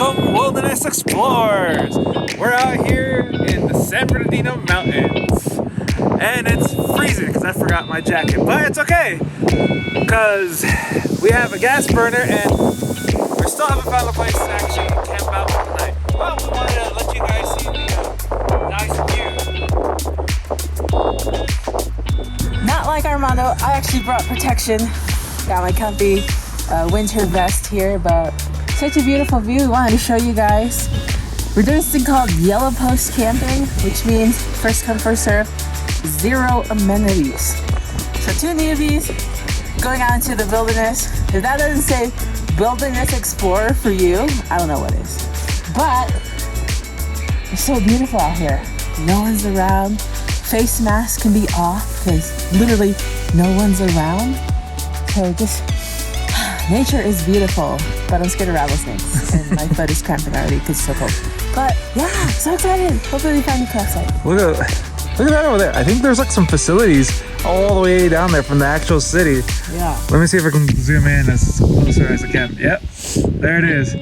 Welcome, wilderness explorers! We're out here in the San Bernardino Mountains, and it's freezing because I forgot my jacket, but it's okay because we have a gas burner and we still haven't found a place to actually camp out for the night. But we wanted to let you guys see the nice view. Not like Armando, I actually brought protection. Got my comfy winter vest here, but such a beautiful view. We wanted to show you guys. We're doing this thing called yellow post camping, which means first come, first serve, 0 amenities. So 2 newbies going out into the wilderness. If that doesn't say wilderness explorer for you, I don't know what is. But it's so beautiful out here. No one's around. Face mask can be off because literally no one's around. So just nature is beautiful, but I'm scared of rattlesnakes and my foot is cramping already because it's so cold. But yeah, so excited. Hopefully we find a campsite. Look at that over there. I think there's like some facilities all the way down there from the actual city. Yeah. Let me see if I can zoom in as closer as I can. Yep, there it is.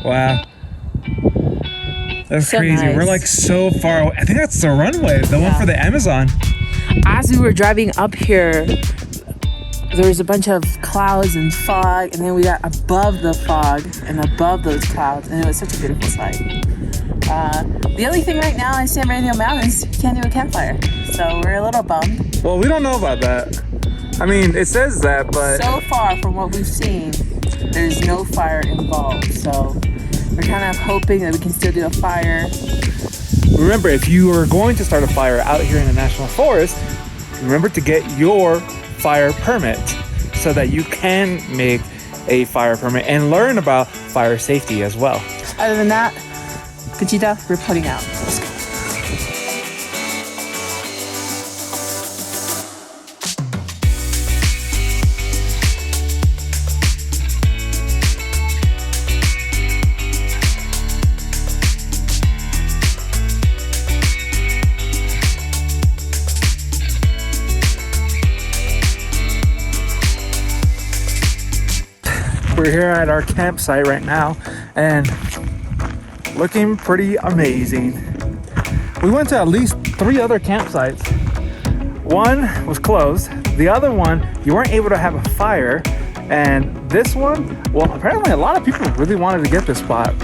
Wow. That's so crazy. Nice. We're like so far away. I think that's the runway, the one for the Amazon. As we were driving up here, there was a bunch of clouds and fog, and then we got above the fog and above those clouds, and it was such a beautiful sight. The only thing right now in San Bernardino Mountains, you can't do a campfire, so we're a little bummed. Well, we don't know about that. I mean, it says that, but so far from what we've seen, there's no fire involved, so we're kind of hoping that we can still do a fire. Remember, if you are going to start a fire out here in the National Forest, remember to get your fire permit so that you can make a fire permit and learn about fire safety as well. Other than that, Conchita, we're putting out. Let's go. We're here at our campsite right now and looking pretty amazing. We went to at least 3 other campsites. One was closed. The other one, you weren't able to have a fire. And this one, well, apparently a lot of people really wanted to get this spot.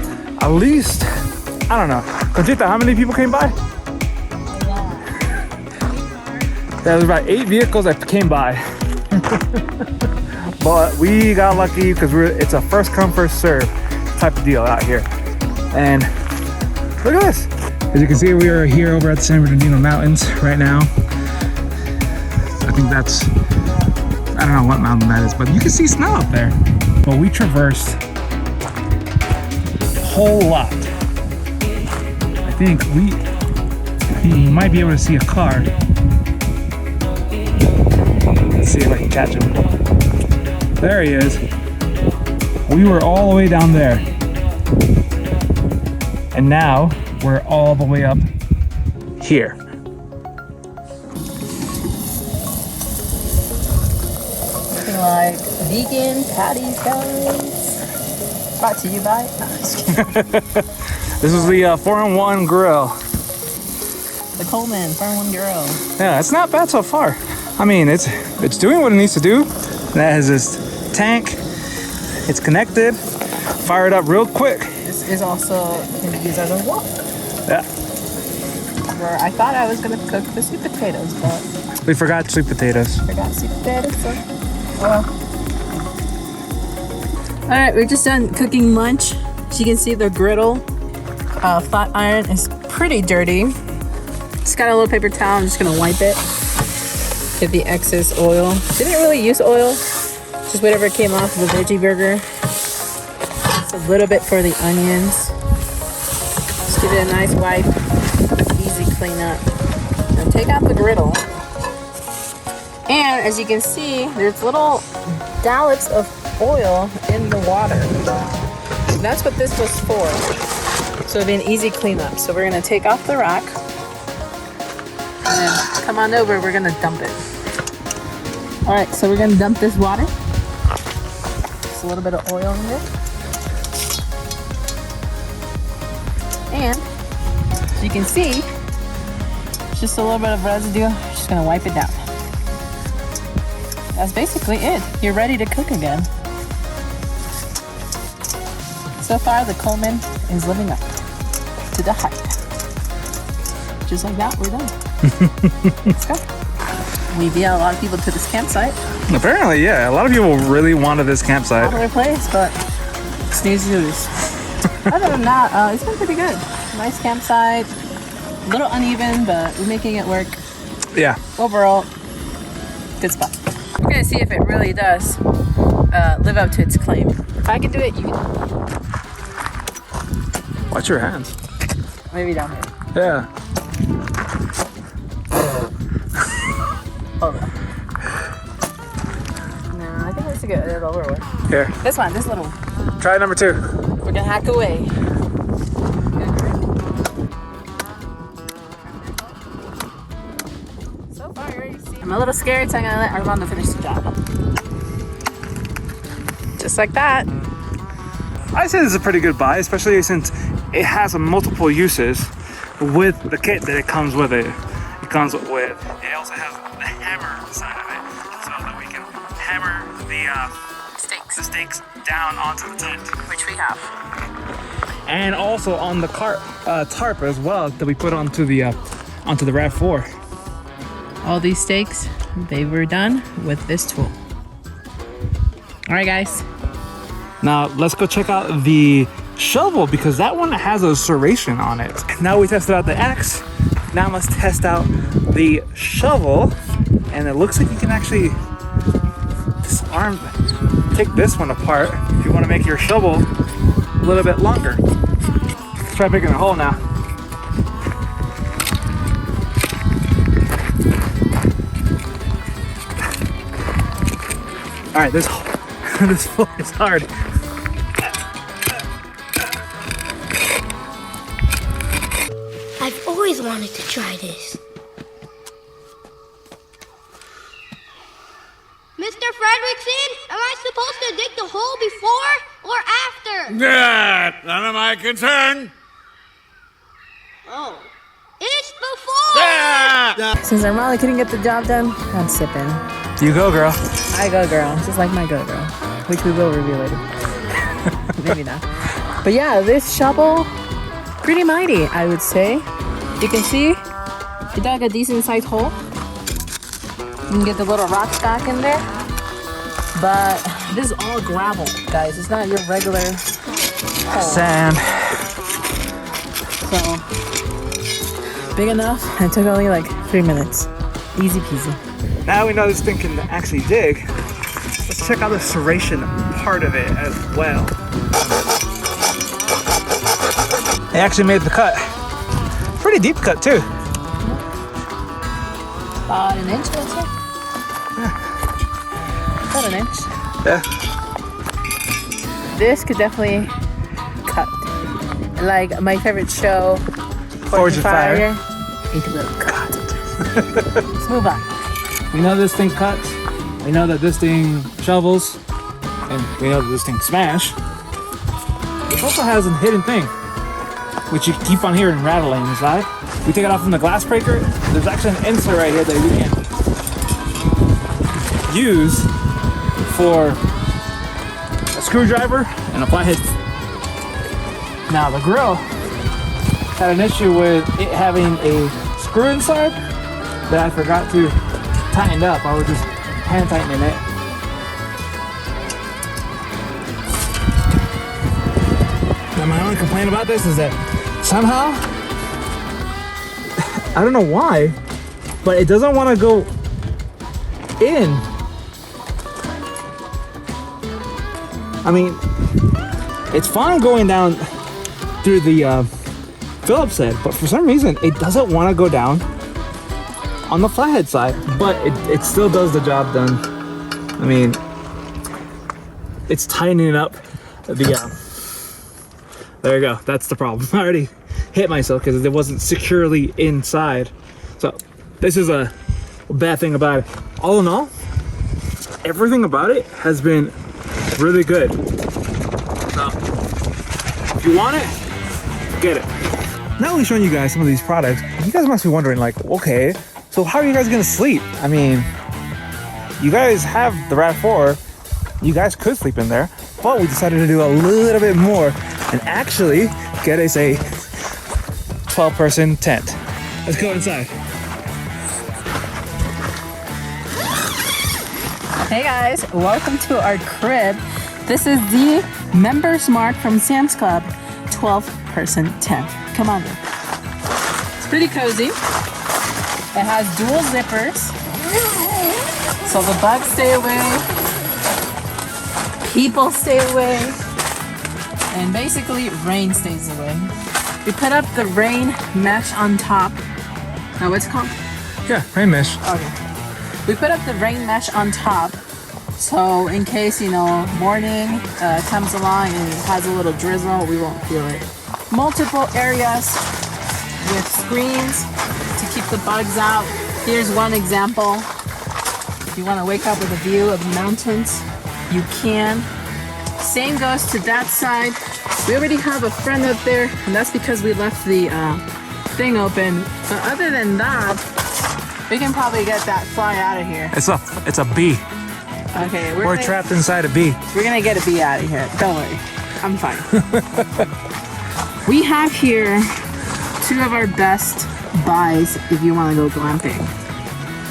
At least, I don't know. Conchita, how many people came by? There was about 8 vehicles that came by. But we got lucky because it's a first come, first serve type of deal out here. And look at this. As you can see, we are here over at the San Bernardino Mountains right now. I think that's, I don't know what mountain that is, but you can see snow up there. But we traversed a whole lot. I think we might be able to see a car. Let's see if I can catch him. There he is. We were all the way down there. And now we're all the way up here. Looking like vegan patties, guys. Brought to you by. No, I'm just kidding. This is the 4-in-1 grill. The Coleman 4-in-1 grill. Yeah, it's not bad so far. I mean, it's doing what it needs to do. That has this tank. It's connected. Fire it up real quick. This is also can be used as a wok. Yeah. Where I thought I was gonna cook the sweet potatoes, but We forgot sweet potatoes. forgot sweet potatoes. So, well. All right, we're just done cooking lunch. As you can see, the griddle flat iron is pretty dirty. Just got a little paper towel. I'm just gonna wipe it. Get the excess oil. Didn't really use oil. Just whatever came off of the veggie burger. Just a little bit for the onions. Just give it a nice wipe. Easy cleanup. Now take out the griddle. And as you can see, there's little dollops of oil in the water. That's what this was for. So it'll be an easy cleanup. So we're gonna take off the rack. And then come on over, we're gonna dump it. All right, so we're gonna dump this water. Just a little bit of oil in there. And you can see, just a little bit of residue. Just gonna wipe it down. That's basically it. You're ready to cook again. So far, the Coleman is living up to the hype. Just like that, we're done. Let's go. We beat a lot of people to this campsite. Apparently, yeah. A lot of people really wanted this campsite. Popular place, but snooze lose. Other than that, it's been pretty good. Nice campsite. A little uneven, but we're making it work. Yeah. Overall, good spot. We're gonna see if it really does live up to its claim. If I can do it, you can. Watch your hands. Maybe down here. Yeah. Hold on. No, I think that's a good lower one. Here. This one, this little one. Try number 2. We're gonna hack away. So far, you already see. I'm a little scared, so I'm gonna let Armando finish the job. Just like that. I say this is a pretty good buy, especially since it has multiple uses with the kit that it comes with it. It comes with. It also has the hammer side of it, so that we can hammer the stakes down onto the tent, Which we have. and also on the tarp as well that we put onto the RAV4. All these stakes, they were done with this tool. All right, guys. Now let's go check out the shovel because that one has a serration on it. Now we tested out the axe. Now let's test out the shovel, and it looks like you can actually take this one apart if you want to make your shovel a little bit longer. Let's try picking a hole now. All right, this hole is hard. I've always wanted to try this. Mr. Fredrickson, am I supposed to dig the hole before or after? None of my concern. Oh. It's before! Since Armando couldn't get the job done, I'm sipping. You go, girl. I go girl, just like my go girl, which we will reveal later. Maybe not. But yeah, this shovel, pretty mighty, I would say. You can see, it dug a decent sized hole. You can get the little rocks back in there. But this is all gravel, guys. It's not your regular hole. Sand. So, big enough, and it took only like 3 minutes. Easy peasy. Now we know this thing can actually dig. Let's check out the serration part of it as well. They actually made the cut. Pretty deep cut too. About an inch, let's say. About an inch. Yeah. This could definitely cut. Like my favorite show, Forge of Fire. It will cut. Let's move on. We know this thing cuts. We know that this thing shovels. And we know that this thing smash. It also has a hidden thing, which you keep on hearing rattling inside. We take it off from the glass breaker. There's actually an insert right here that we can use for a screwdriver and a flathead. Now the grill had an issue with it having a screw inside that I forgot to tighten up. I was just hand tightening it. Now my only complaint about this is that somehow, I don't know why, but it doesn't want to go in. I mean, it's fine going down through the Phillips head, but for some reason it doesn't want to go down on the flathead side, but it still does the job done. I mean, it's tightening up the there you go, that's the problem. I already hit myself because it wasn't securely inside. So this is a bad thing about it. All in all, everything about it has been really good. So if you want it, get it. Now we're showing you guys some of these products. You guys must be wondering, like, okay, so how are you guys gonna sleep? I mean, you guys have the RAV4. You guys could sleep in there, but we decided to do a little bit more and actually get us a 12-person tent. Let's go inside. Hey guys, welcome to our crib. This is the Members Mark from Sam's Club 12-person tent. Come on in. It's pretty cozy. It has dual zippers, so the bugs stay away, people stay away, and basically rain stays away. We put up the rain mesh on top. Now what's it called? Yeah, rain mesh. Okay. We put up the rain mesh on top, so in case, you know, morning comes along and it has a little drizzle, we won't feel it. Multiple areas with screens to keep the bugs out. Here's one example. If you want to wake up with a view of the mountains, you can. Same goes to that side. We already have a friend up there, and that's because we left the thing open. But other than that, we can probably get that fly out of here. It's a bee. Okay, We're trapped inside a bee. We're gonna get a bee out of here. Don't worry, I'm fine. We have here two of our best buys if you want to go glamping.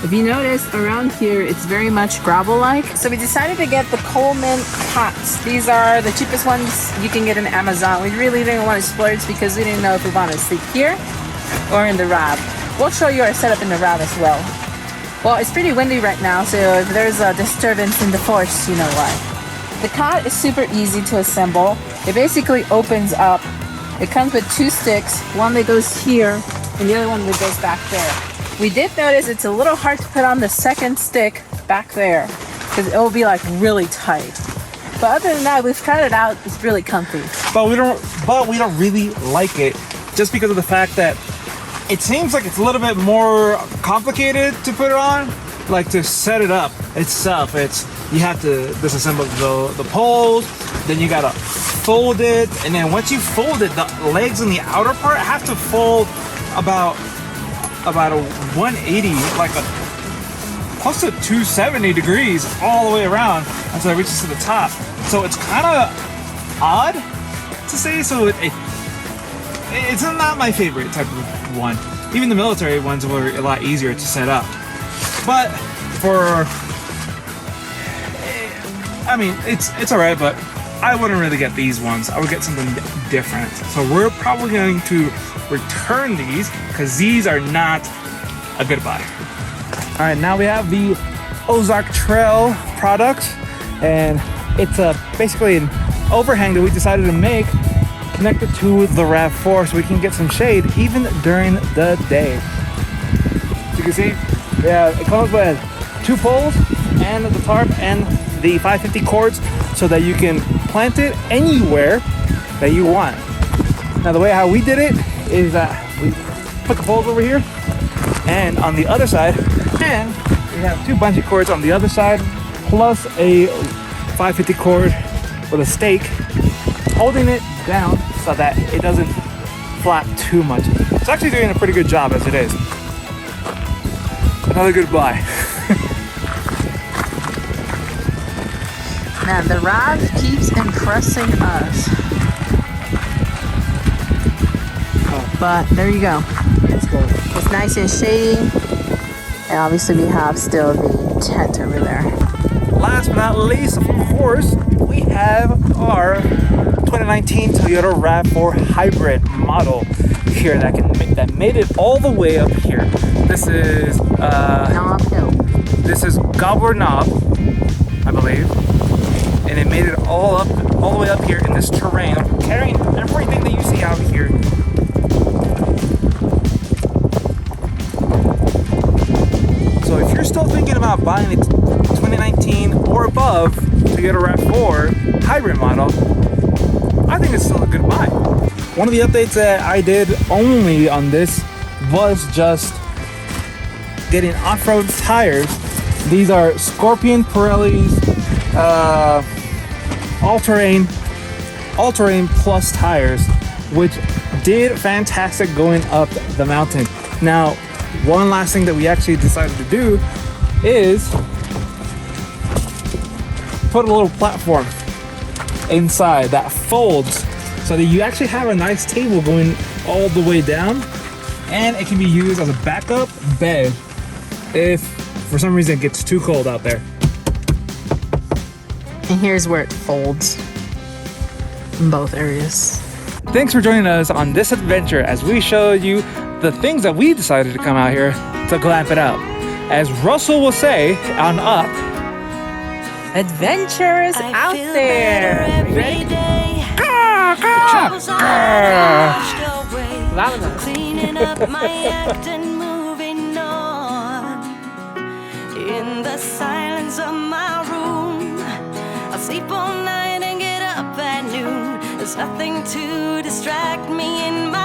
If you notice, around here it's very much gravel-like. So we decided to get the Coleman cots. These are the cheapest ones you can get in Amazon. We really didn't want to splurge because we didn't know if we want to sleep here or in the RAV. We'll show you our setup in the RAV as well. Well, it's pretty windy right now, so if there's a disturbance in the force, you know why. The cot is super easy to assemble. It basically opens up. It comes with two sticks, one that goes here and the other one that goes back there. We did notice it's a little hard to put on the second stick back there because it will be like really tight. But other than that, we've tried it out. It's really comfy. But we don't really like it just because of the fact that it seems like it's a little bit more complicated to put it on, like to set it up itself. You have to disassemble the poles, then you gotta fold it, and then once you fold it, the legs in the outer part have to fold about a 180, like a close to 270 degrees all the way around until it reaches to the top. So it's kind of odd to say. So it's not my favorite type of one. Even the military ones were a lot easier to set up. But I mean, it's alright, but I wouldn't really get these ones. I would get something different. So we're probably going to return these because these are not a good buy. Alright, now we have the Ozark Trail product, and it's basically an overhang that we decided to make connected to the RAV4 so we can get some shade even during the day. As you can see, yeah, it comes with two poles and the tarp and the 550 cords so that you can plant it anywhere that you want. Now the way how we did it is that we put the poles over here and on the other side, and we have two bungee cords on the other side plus a 550 cord with a stake holding it down so that it doesn't flap too much. It's actually doing a pretty good job as it is. Another good buy. Man, the RAV keeps impressing us. But there you go. Let's go. It's nice and shady. And obviously we have still the tent over there. Last but not least, of course, we have our 2019 Toyota RAV4 hybrid model here that made it all the way up here. This is Knob Hill. This is Gobbler Knob, I believe, and it made it all the way up here in this terrain, carrying everything that you see out here. So if you're still thinking about buying a 2019 or above Toyota RAV4 hybrid model, I think it's still a good buy. One of the updates that I did only on this was just getting off-road tires. These are Scorpion Pirelli's all-terrain plus tires, which did fantastic going up the mountain. Now, one last thing that we actually decided to do is put a little platform inside that folds so that you actually have a nice table going all the way down, and it can be used as a backup bed if for some reason it gets too cold out there. And here's where it folds in both areas. Thanks for joining us on this adventure as we show you the things that we decided to come out here to glamp it out. As Russell will say on Up, Adventure is out there. Every day. Vamonos. Cleaning up my act and moving on. In the silence of my room, I'll sleep all night and get up at noon. There's nothing to distract me in my